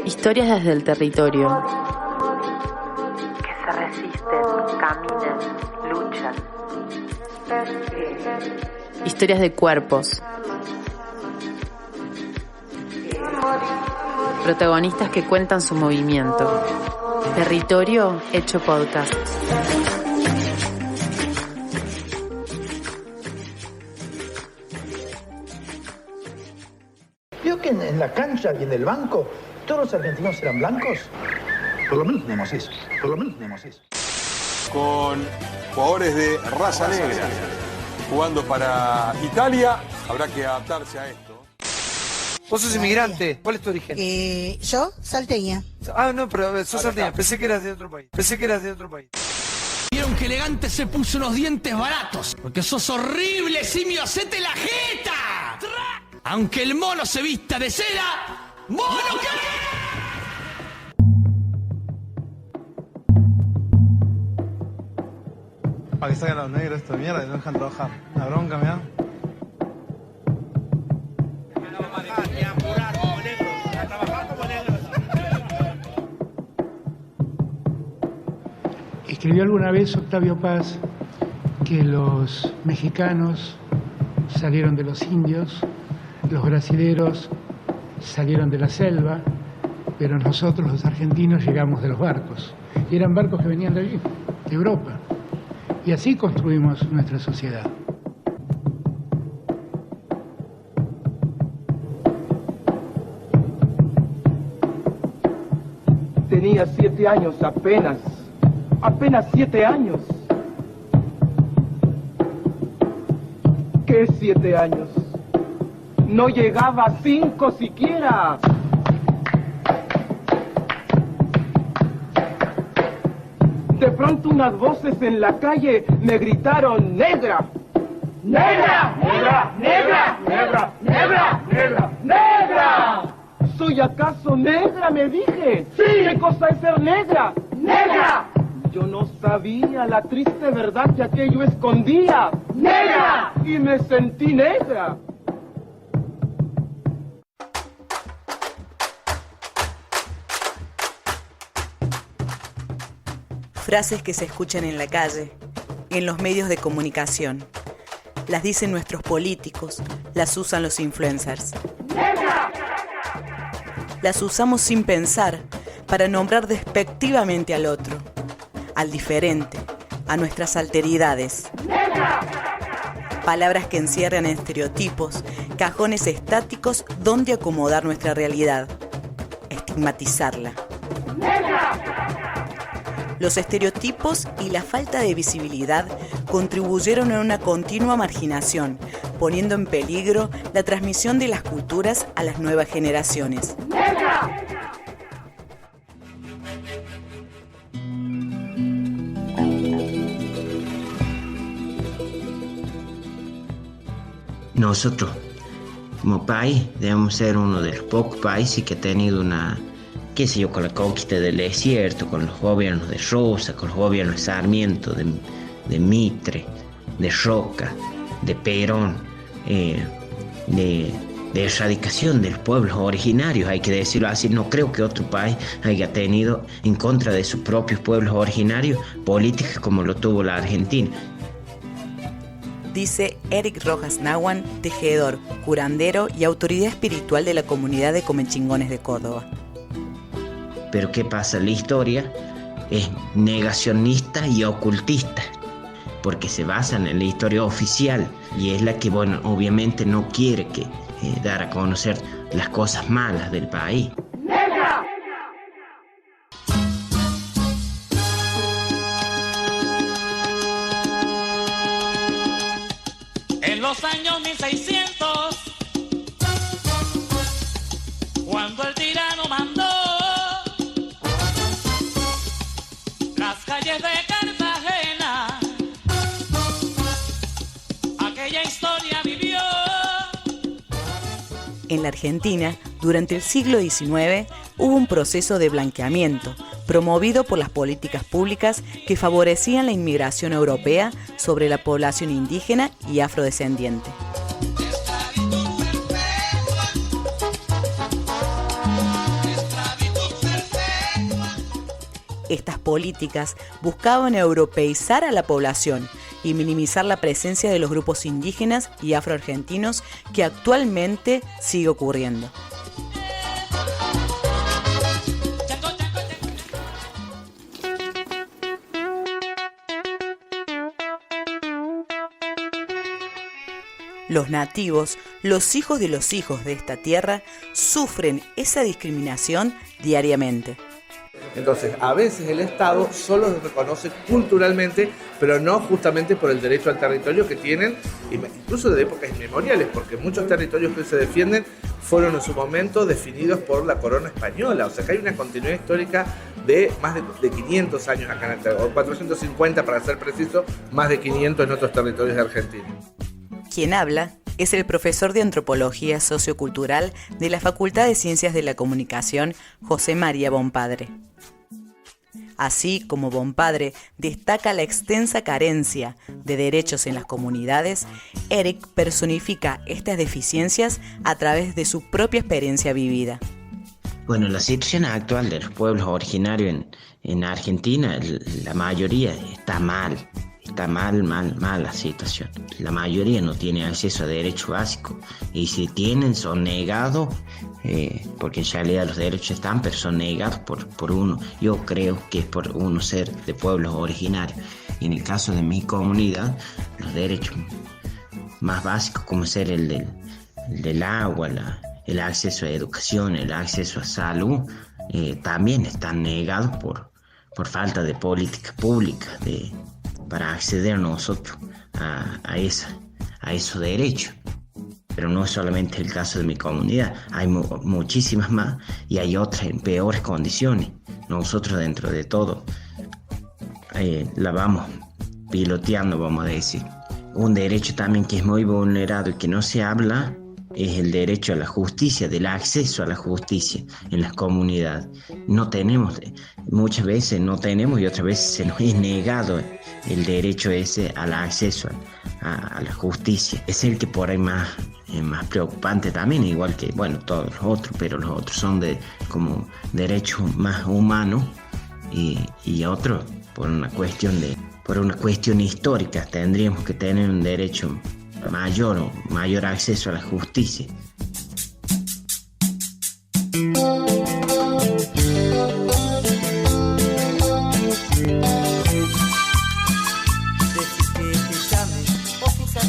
Historias desde el territorio. Que se resisten, caminan, luchan. Historias de cuerpos. Protagonistas que cuentan su movimiento. Territorio hecho podcast. ¿Vio que en la cancha y en el banco todos los argentinos eran blancos? Por lo menos tenemos eso. Con jugadores de raza negra jugando para Italia, habrá que adaptarse a esto. Vos sos inmigrante, ¿cuál es tu origen? Yo, salteña. Ah, no, pero sos salteña, pensé que eras de otro país. Vieron que elegante se puso unos dientes baratos. Porque sos horrible, simio, hacete la jeta. Aunque el mono se vista de seda, ¡mono que! Para que salgan los negros esto de mierda y no dejan trabajar. La bronca me da. Escribió alguna vez Octavio Paz que los mexicanos salieron de los indios, los brasileros salieron de la selva, pero nosotros los argentinos llegamos de los barcos. Y eran barcos que venían de allí, de Europa. Y así construimos nuestra sociedad. Tenía 7 años apenas 7 años. ¿Qué 7 años? No llegaba a 5 siquiera. De pronto unas voces en la calle me gritaron: ¡Negra! ¡Negra! ¡Negra! ¡Negra! ¡Negra! ¡Negra! ¡Negra! ¡Negra! ¿Soy acaso negra?, me dije. ¡Sí! ¿Qué cosa es ser negra? ¡Negra! Yo no sabía la triste verdad que aquello escondía. ¡Negra! Y me sentí negra. Frases que se escuchan en la calle, en los medios de comunicación. Las dicen nuestros políticos, las usan los influencers. ¡Negra! Las usamos sin pensar para nombrar despectivamente al otro, al diferente, a nuestras alteridades. ¡Negra! Palabras que encierran estereotipos, cajones estáticos donde acomodar nuestra realidad, estigmatizarla. ¡Negra! Los estereotipos y la falta de visibilidad contribuyeron a una continua marginación, poniendo en peligro la transmisión de las culturas a las nuevas generaciones. ¡Negra! Nosotros, como país, debemos ser uno de los pocos países que ha tenido una, qué sé yo, con la conquista del desierto, con los gobiernos de Rosa, con los gobiernos de Sarmiento, de Mitre, de Roca, de Perón, de erradicación de los pueblos originarios, hay que decirlo así. No creo que otro país haya tenido en contra de sus propios pueblos originarios políticas como lo tuvo la Argentina. Dice Eric Rojas Nahuan, tejedor, curandero y autoridad espiritual de la comunidad de Comechingones de Córdoba. Pero ¿qué pasa? La historia es negacionista y ocultista, porque se basa en la historia oficial y es la que, bueno, obviamente no quiere que dar a conocer las cosas malas del país. ¡Negra! En los años 1600, cuando el tirano mandó las calles de Cartagena, aquella historia vivió. En la Argentina, durante el siglo XIX, hubo un proceso de blanqueamiento promovido por las políticas públicas que favorecían la inmigración europea sobre la población indígena y afrodescendiente. Estas políticas buscaban europeizar a la población y minimizar la presencia de los grupos indígenas y afroargentinos que actualmente sigue ocurriendo. Los nativos, los hijos de esta tierra, sufren esa discriminación diariamente. Entonces, a veces el Estado solo los reconoce culturalmente, pero no justamente por el derecho al territorio que tienen, incluso de épocas inmemoriales, porque muchos territorios que se defienden fueron en su momento definidos por la corona española. O sea que hay una continuidad histórica de más de 500 años acá en el territorio, o 450 para ser preciso, más de 500 en otros territorios de Argentina. Quien habla es el profesor de Antropología Sociocultural de la Facultad de Ciencias de la Comunicación, José María Bonpadre. Así como Bonpadre destaca la extensa carencia de derechos en las comunidades, Eric personifica estas deficiencias a través de su propia experiencia vivida. Bueno, la situación actual de los pueblos originarios en Argentina, la mayoría está mal. Está mal la situación. La mayoría no tiene acceso a derechos básicos y si tienen son negados, porque en realidad los derechos están, pero son negados por uno. Yo creo que es por uno ser de pueblos originarios. Y en el caso de mi comunidad, los derechos más básicos como ser el del agua, el acceso a educación, el acceso a salud, también están negados por falta de política pública para acceder nosotros a esos derechos. Pero no es solamente el caso de mi comunidad, hay muchísimas más y hay otras en peores condiciones. Nosotros dentro de todo la vamos piloteando, vamos a decir. Un derecho también que es muy vulnerado y que no se habla es el derecho a la justicia, del acceso a la justicia en las comunidades. No tenemos, muchas veces no tenemos y otras veces se nos es negado el derecho ese al acceso a la justicia. Es el que por ahí más preocupante también, igual que, bueno, todos los otros, pero los otros son como derechos más humanos y otros por una cuestión histórica. Tendríamos que tener un derecho mayor acceso a la justicia.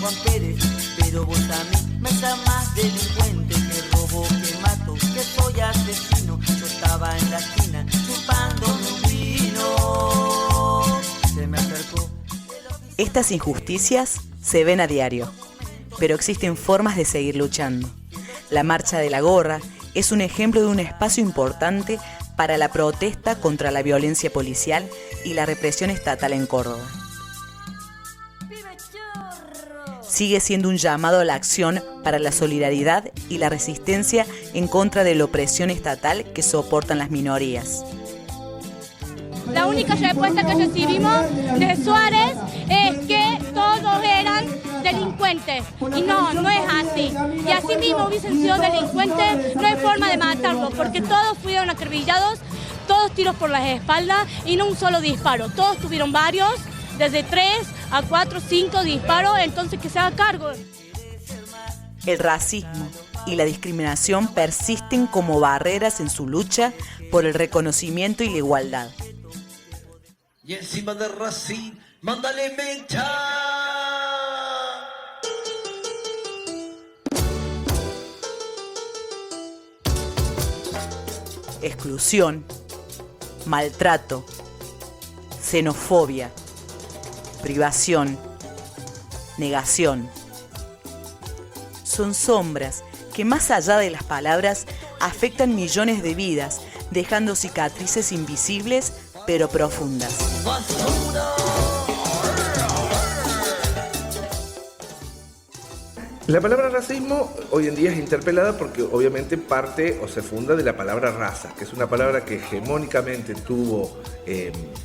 Juan Pérez, pero vos a mí me llamás delincuente, que robo, que mato, que soy asesino. Yo estaba en la esquina chupando un vino, se me acercó. Estas injusticias se ven a diario, pero existen formas de seguir luchando. La Marcha de la Gorra es un ejemplo de un espacio importante para la protesta contra la violencia policial y la represión estatal en Córdoba. Sigue siendo un llamado a la acción para la solidaridad y la resistencia en contra de la opresión estatal que soportan las minorías. La única respuesta que recibimos de Suárez es que todos eran delincuentes. Y no es así. Y así mismo hubiesen sido delincuentes, no hay forma de matarlos, porque todos fueron acribillados, todos tiros por las espaldas y no un solo disparo. Todos tuvieron varios, desde 3 a 4, 5 disparos, entonces que se haga cargo. El racismo y la discriminación persisten como barreras en su lucha por el reconocimiento y la igualdad. Y encima de Racing, mándale mecha. Exclusión, maltrato, xenofobia, privación, negación. Son sombras que más allá de las palabras afectan millones de vidas, dejando cicatrices invisibles pero profundas. La palabra racismo hoy en día es interpelada porque obviamente parte o se funda de la palabra raza, que es una palabra que hegemónicamente tuvo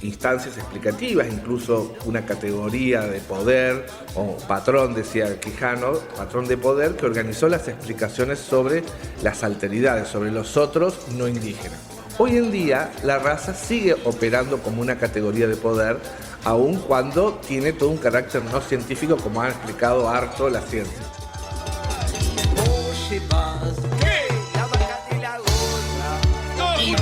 instancias explicativas, incluso una categoría de poder o patrón, decía Quijano, patrón de poder, que organizó las explicaciones sobre las alteridades, sobre los otros no indígenas. Hoy en día la raza sigue operando como una categoría de poder, aun cuando tiene todo un carácter no científico, como ha explicado harto la ciencia. Y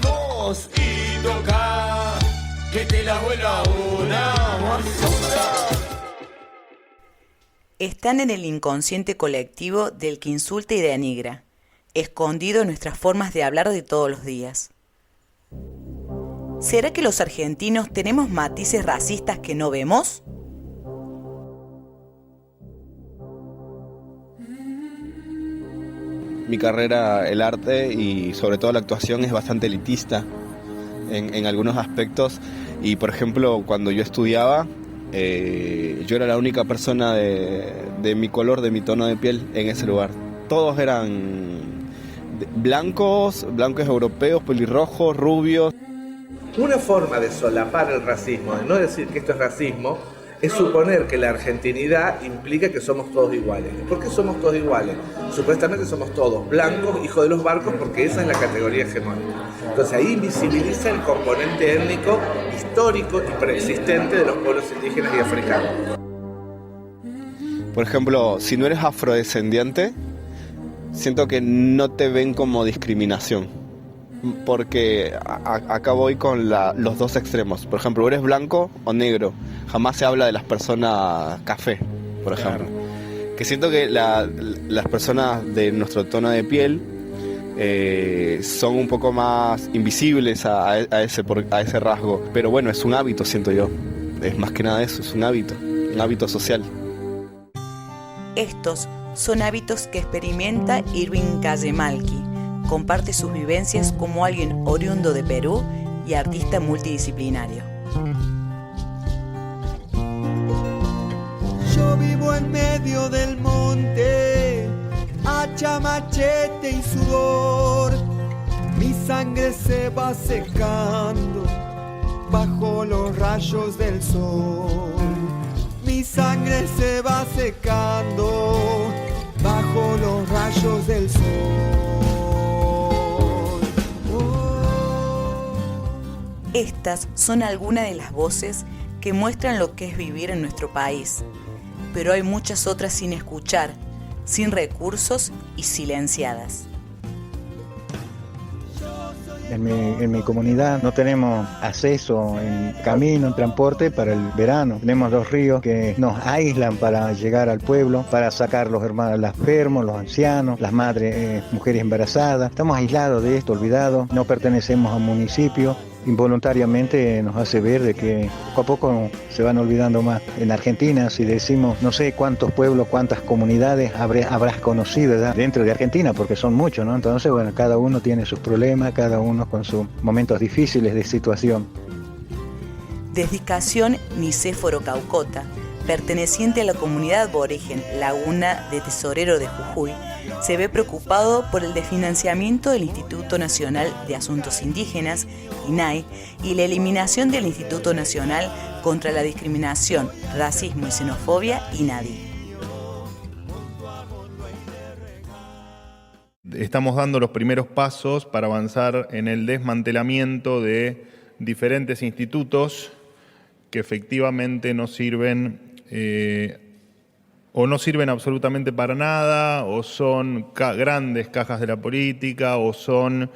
vos, y toca, que te la vuela una basura. Están en el inconsciente colectivo del que insulta y denigra, escondido en nuestras formas de hablar de todos los días. ¿Será que los argentinos tenemos matices racistas que no vemos? Mi carrera, el arte y sobre todo la actuación, es bastante elitista en algunos aspectos. Y por ejemplo, cuando yo estudiaba, yo era la única persona de mi color, de mi tono de piel en ese lugar. Todos eran blancos europeos, pelirrojos, rubios. Una forma de solapar el racismo, de no decir que esto es racismo, es suponer que la argentinidad implica que somos todos iguales. ¿Por qué somos todos iguales? Supuestamente somos todos blancos, hijos de los barcos, porque esa es la categoría hegemónica. Entonces ahí invisibiliza el componente étnico, histórico y preexistente de los pueblos indígenas y africanos. Por ejemplo, si no eres afrodescendiente, siento que no te ven como discriminación. Porque acá voy con los dos extremos. Por ejemplo, ¿eres blanco o negro? Jamás se habla de las personas café, por ejemplo. Que siento que las personas de nuestro tono de piel son un poco más invisibles a ese rasgo. Pero bueno, es un hábito, siento yo. Es más que nada eso, es un hábito social. Estos son hábitos que experimenta Irving Calle-Malky. Comparte sus vivencias como alguien oriundo de Perú y artista multidisciplinario. Yo vivo en medio del monte, hacha, machete y sudor. Mi sangre se va secando bajo los rayos del sol. Mi sangre se va secando bajo los rayos del sol. Estas son algunas de las voces que muestran lo que es vivir en nuestro país, pero hay muchas otras sin escuchar, sin recursos y silenciadas. En mi comunidad no tenemos acceso en camino, en transporte para el verano. Tenemos 2 ríos que nos aíslan para llegar al pueblo, para sacar los hermanos, los enfermos, los ancianos, las madres, mujeres embarazadas. Estamos aislados de esto, olvidados, no pertenecemos a un municipio. Involuntariamente nos hace ver de que poco a poco se van olvidando más. En Argentina, si decimos, no sé cuántos pueblos, cuántas comunidades habrás conocido, ¿verdad?, dentro de Argentina, porque son muchos, ¿no? Entonces, bueno, cada uno tiene sus problemas, cada uno con sus momentos difíciles de situación. Dedicación Nicéforo Caucota, perteneciente a la comunidad aborigen Laguna de Tesorero de Jujuy, se ve preocupado por el desfinanciamiento del Instituto Nacional de Asuntos Indígenas, INAI, y la eliminación del Instituto Nacional contra la Discriminación, Racismo y Xenofobia, INADI. Estamos dando los primeros pasos para avanzar en el desmantelamiento de diferentes institutos que efectivamente no sirven o no sirven absolutamente para nada, o son grandes cajas de la política, o son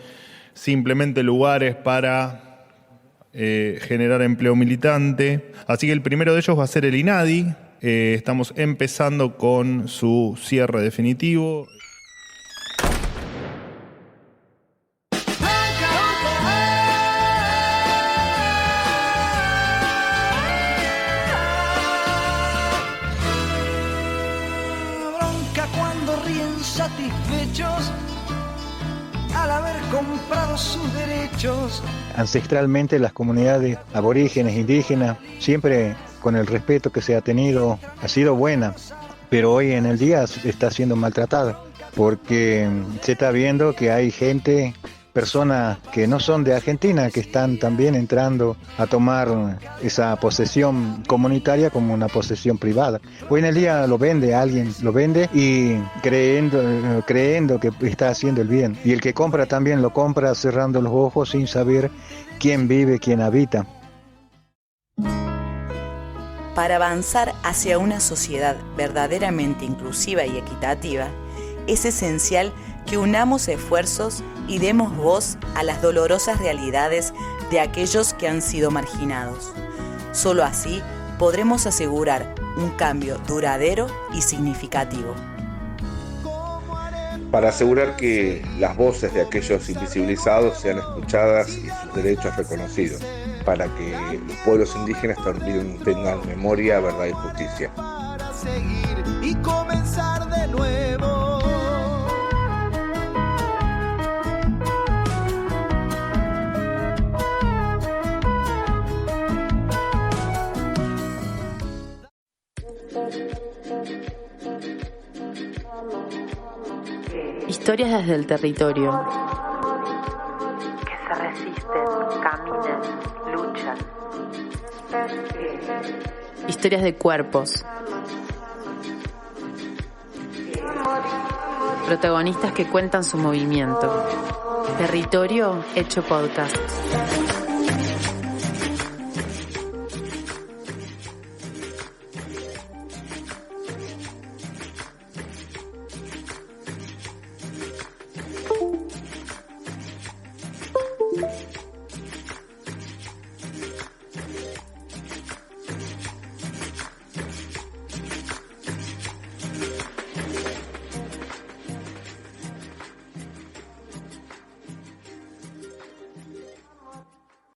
simplemente lugares para generar empleo militante. Así que el primero de ellos va a ser el INADI. Estamos empezando con su cierre definitivo. Satisfechos al haber comprado sus derechos. Ancestralmente las comunidades aborígenes, indígenas, siempre con el respeto que se ha tenido, ha sido buena, pero hoy en el día está siendo maltratada, porque se está viendo que hay gente personas que no son de Argentina, que están también entrando a tomar esa posesión comunitaria como una posesión privada. Hoy en el día lo vende, alguien lo vende y creyendo que está haciendo el bien. Y el que compra también lo compra cerrando los ojos sin saber quién vive, quién habita. Para avanzar hacia una sociedad verdaderamente inclusiva y equitativa, es esencial que unamos esfuerzos y demos voz a las dolorosas realidades de aquellos que han sido marginados. Solo así podremos asegurar un cambio duradero y significativo. Para asegurar que las voces de aquellos invisibilizados sean escuchadas y sus derechos reconocidos, para que los pueblos indígenas también tengan memoria, verdad y justicia. Para seguir y comenzar de nuevo. Historias desde el territorio. Que se resisten, caminan, luchan. Historias de cuerpos. Protagonistas que cuentan su movimiento. Territorio hecho podcast.